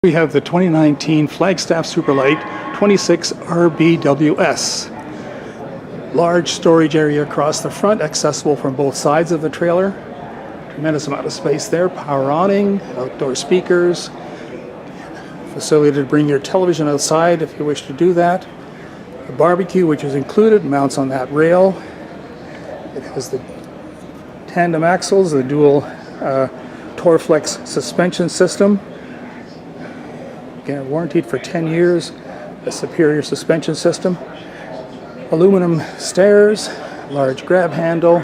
We have the 2019 Flagstaff Superlight 26 RBWS. Large storage area across the front, accessible from both sides of the trailer. Tremendous amount of space there. Power awning, outdoor speakers. Facility to bring your television outside if you wish to do that. A barbecue, which is included, mounts on that rail. It has the tandem axles, the dual Torflex suspension system. Again, warranted for 10 years, a superior suspension system. Aluminum stairs, large grab handle,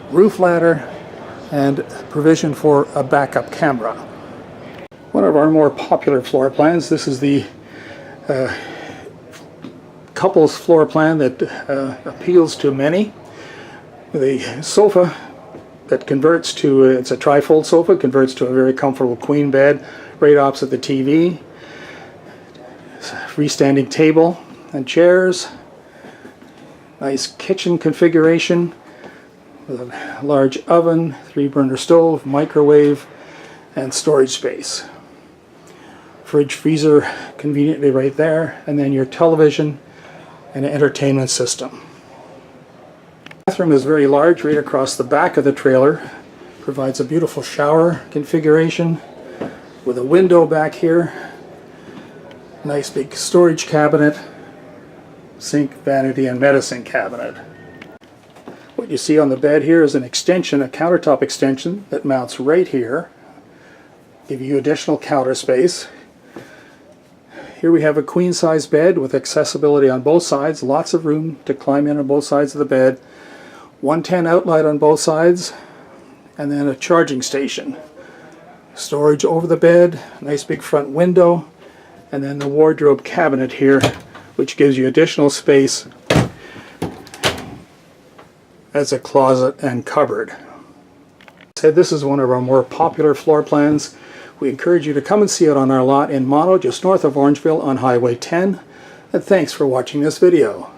roof ladder, and provision for a backup camera. One of our more popular floor plans, this is the couples floor plan that appeals to many. The sofa that converts to, it's a trifold sofa, converts to a very comfortable queen bed right opposite the TV. Freestanding table and chairs. Nice kitchen configuration with a large oven, 3-burner stove, microwave, and storage space. Fridge, freezer conveniently right there, and then your television and an entertainment system. The bathroom is very large, right across the back of the trailer. Provides a beautiful shower configuration with a window back here. Nice big storage cabinet, sink, vanity, and medicine cabinet. What you see on the bed here is an extension, a countertop extension that mounts right here. Give you additional counter space. Here we have a queen size bed with accessibility on both sides, lots of room to climb in on both sides of the bed. 110 outlet on both sides, and then a charging station. Storage over the bed, nice big front window, and then the wardrobe cabinet here, which gives you additional space as a closet and cupboard. This is one of our more popular floor plans. We encourage you to come and see it on our lot in Mono, just north of Orangeville on Highway 10. And thanks for watching this video.